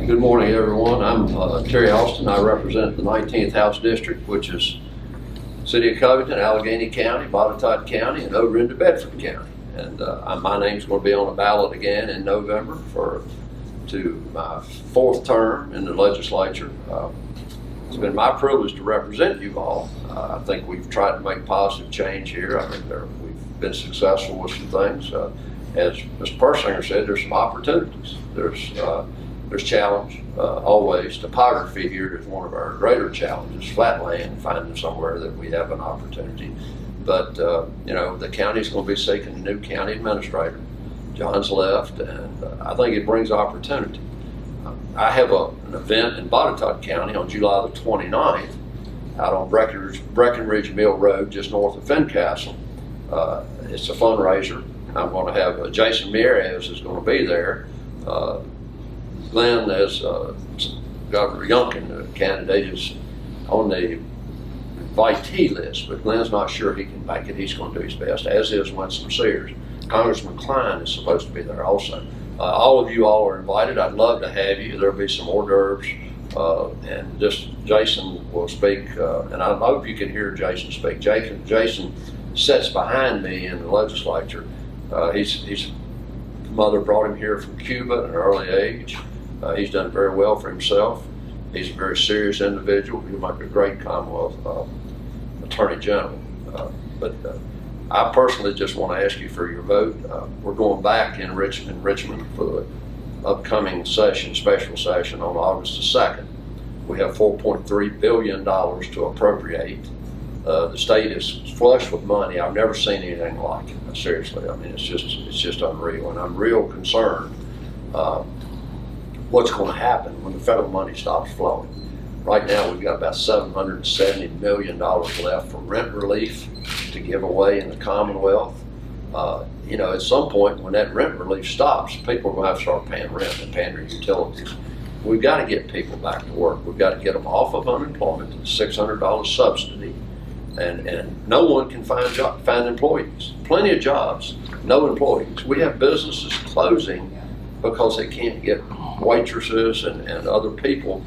Good morning, everyone. I'm Terry Austin. I represent the 19th House District, which is City of Covington, Alleghany County, Botetourt County, and over into Bedford County. And my name's going to be on the ballot again in November to my fourth term in the legislature. It's been my privilege to represent you all. I think we've tried to make positive change here. I think we've been successful with some things. As Mr. Persinger said, there's some opportunities. There's challenge always. Topography here is one of our greater challenges. Flat land, finding somewhere that we have an opportunity. But the county's going to be seeking a new county administrator. John's left, and I think it brings opportunity. I have an event in Botetourt County on July the 29th out on Breckenridge Mill Road, just north of Fincastle. It's a fundraiser. I'm going to have Jason Meares is going to be there. Glenn, as Governor Youngkin, the candidate, is on the invitee list, but Glenn's not sure he can make it. He's going to do his best, as is Winston Sears. Congressman Klein is supposed to be there also. All of you all are invited. I'd love to have you. There'll be some hors d'oeuvres, and just Jason will speak, and I hope you can hear Jason speak. Jason sits behind me in the legislature. His mother brought him here from Cuba at an early age. He's done very well for himself. He's a very serious individual. He'll make a great Commonwealth Attorney General. But I personally just want to ask you for your vote. We're going back in Richmond for the upcoming special session on August the 2nd. We have $4.3 billion to appropriate. The state is flush with money. I've never seen anything like it. Seriously, I mean, it's just unreal, and I'm real concerned what's going to happen when the federal money stops flowing. Right now, we've got about $770 million left for rent relief to give away in the Commonwealth. At some point when that rent relief stops, people are going to have to start paying rent and paying their utilities. We've got to get people back to work. We've got to get them off of unemployment, $600 subsidy. And no one can find employees. Plenty of jobs, no employees. We have businesses closing because they can't get waitresses and other people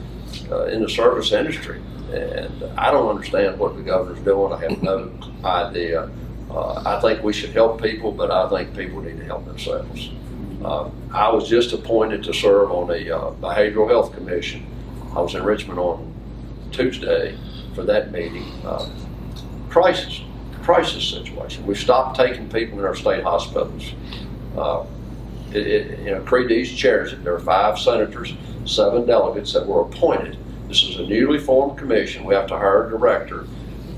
in the service industry. And I don't understand what the governor's doing. I have no idea. I think we should help people, but I think people need to help themselves. I was just appointed to serve on the Behavioral Health Commission. I was in Richmond on Tuesday for that meeting. Crisis situation. We've stopped taking people in our state hospitals. Create these chairs. There are 5 senators, 7 delegates that were appointed. This is a newly formed commission. We have to hire a director.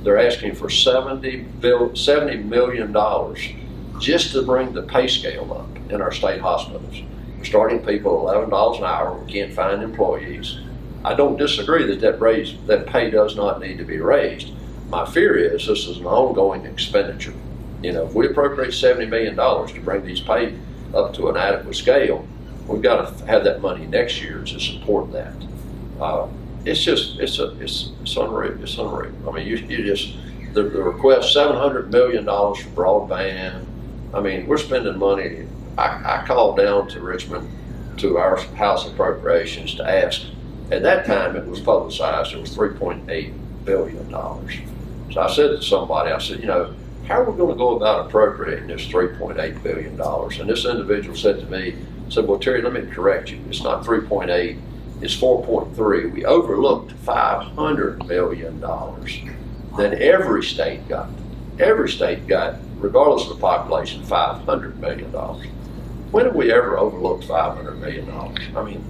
They're asking for $70 million just to bring the pay scale up in our state hospitals. We're starting people at $11 an hour. We can't find employees. I don't disagree that pay does not need to be raised. My fear is this is an ongoing expenditure. If we appropriate $70 million to bring these pay up to an adequate scale, we've got to have that money next year to support that. It's unreal. It's unreal. I mean, the request $700 million for broadband. I mean, we're spending money. I called down to Richmond to our House Appropriations to ask. At that time, it was publicized. It was $3.8 billion. So I said to somebody, how are we going to go about appropriating this $3.8 billion? And this individual said to me, well, Terry, let me correct you. It's not 3.8, it's 4.3. We overlooked $500 million. Then every state got, regardless of the population, $500 million. When have we ever overlooked $500 million? I mean,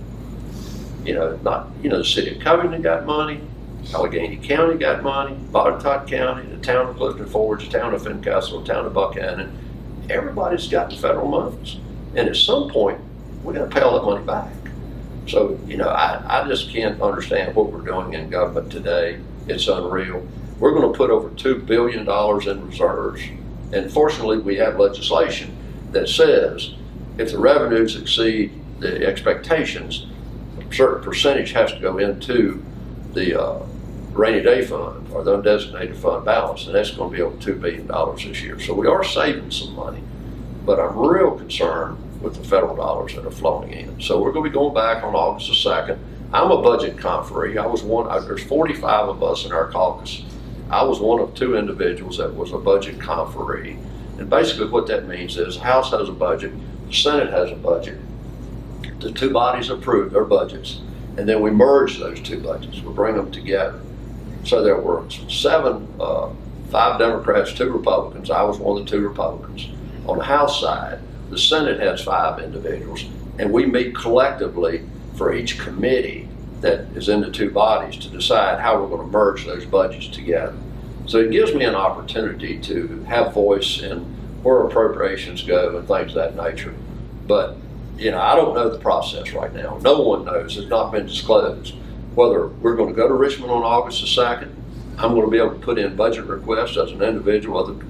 the city of Covington got money, Alleghany County got money, Botetourt County, the town of Clifton Forge, the town of Fincastle, the town of Buchanan. Everybody's gotten federal monies. And at some point, we're going to pay all that money back. So, I just can't understand what we're doing in government today. It's unreal. We're going to put over $2 billion in reserves. And fortunately, we have legislation that says if the revenues exceed the expectations, a certain percentage has to go into the rainy day fund or the undesignated fund balance, and that's going to be over $2 billion this year. So we are saving some money, but I'm real concerned with the federal dollars that are flowing in. So we're going to be going back on August the 2nd. I'm a budget conferee. I was there's 45 of us in our caucus. I was one of 2 individuals that was a budget conferee. And basically what that means is the House has a budget, the Senate has a budget. The 2 bodies approve their budgets, and then we merge those 2 budgets. We bring them together. So there were 5 Democrats, 2 Republicans. I was one of the 2 Republicans. On the House side, the Senate has 5 individuals, and we meet collectively for each committee that is in the 2 bodies to decide how we're going to merge those budgets together. So it gives me an opportunity to have voice in where appropriations go and things of that nature. But, you know, I don't know the process right now. No one knows. It's not been disclosed. Whether we're going to go to Richmond on August the 2nd, I'm going to be able to put in budget requests as an individual of the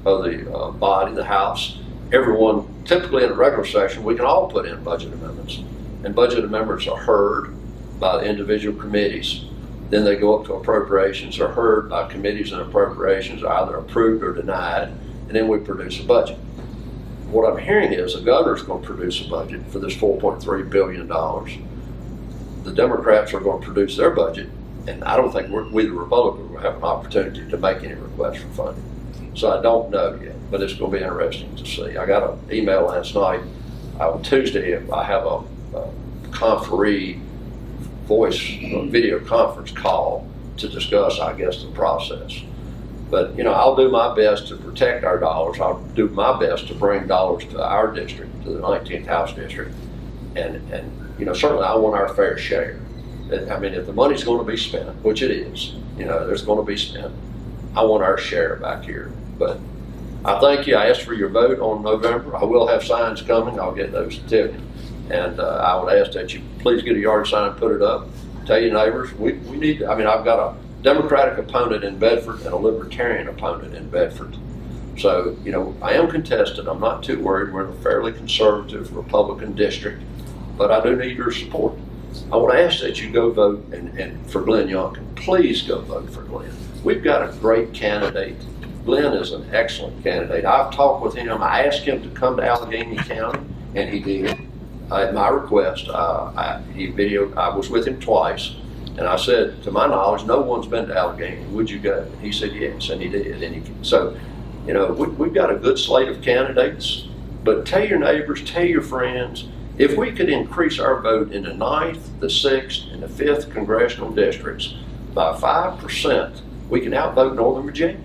body, the House. Everyone, typically in a regular session, we can all put in budget amendments. And budget amendments are heard by the individual committees. Then they go up to appropriations, are heard by committees and appropriations, are either approved or denied, and then we produce a budget. What I'm hearing is the governor's going to produce a budget for this $4.3 billion. The Democrats are going to produce their budget, and I don't think we the Republicans will have an opportunity to make any requests for funding. So I don't know yet, but it's going to be interesting to see. I got an email last night. On Tuesday, I have a conferee voice video conference call to discuss, I guess, the process. But, you know, I'll do my best to protect our dollars. I'll do my best to bring dollars to our district, to the 19th House District. And you know, certainly I want our fair share. I mean, if the money's going to be spent, which it is, you know, there's going to be spent, I want our share back here. But I thank you. I asked for your vote on November. I will have signs coming. I'll get those to you. And I would ask that you please get a yard sign and put it up. Tell your neighbors, we need, I mean, I've got a Democratic opponent in Bedford and a Libertarian opponent in Bedford. So, you know, I am contested. I'm not too worried. We're in a fairly conservative Republican district, but I do need your support. I want to ask that you go vote and for Glenn Youngkin. Please go vote for Glenn. We've got a great candidate. Glenn is an excellent candidate. I've talked with him. I asked him to come to Alleghany County, and he did. At my request, I was with him twice, and I said, to my knowledge, no one's been to Alleghany. Would you go? And he said yes, and he did. And so, you know, we've got a good slate of candidates, but tell your neighbors, tell your friends, if we could increase our vote in the 9th, the 6th, and the 5th congressional districts by 5%, we can outvote Northern Virginia.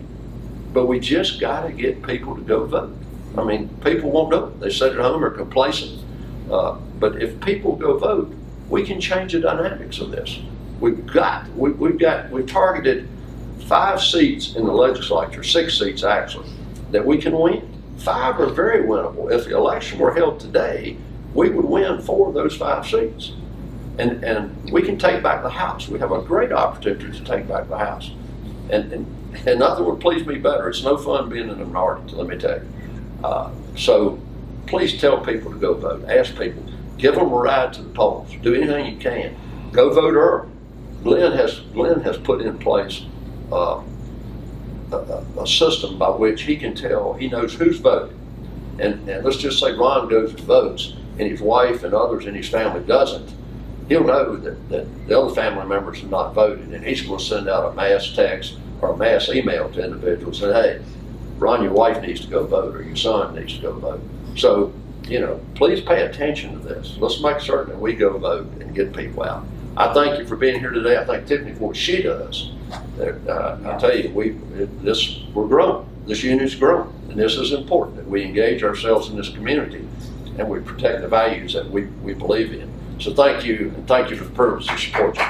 But we just got to get people to go vote. I mean, people won't do it. They sit at home or complacent. But if people go vote, we can change the dynamics of this. We've targeted 5 seats in the legislature, 6 seats actually, that we can win. 5 are very winnable. If the election were held today, we would win 4 of those 5 seats. And we can take back the House. We have a great opportunity to take back the House. And nothing would please me better. It's no fun being in a minority, let me tell you. So please tell people to go vote. Ask people. Give them a ride to the polls. Do anything you can. Go vote early. Glenn has put in place a system by which he can tell, he knows who's voted. And let's just say Ron goes and votes, and his wife and others in his family doesn't. He'll know that the other family members have not voted, and he's going to send out a mass text or a mass email to individuals and say, hey, Ron, your wife needs to go vote, or your son needs to go vote. So, you know, please pay attention to this. Let's make certain that we go vote and get people out. I thank you for being here today. I thank Tiffany for what she does. I tell you, we're growing. This unit's growing, and this is important that we engage ourselves in this community and we protect the values that we believe in. So thank you, and thank you for the privilege to support you.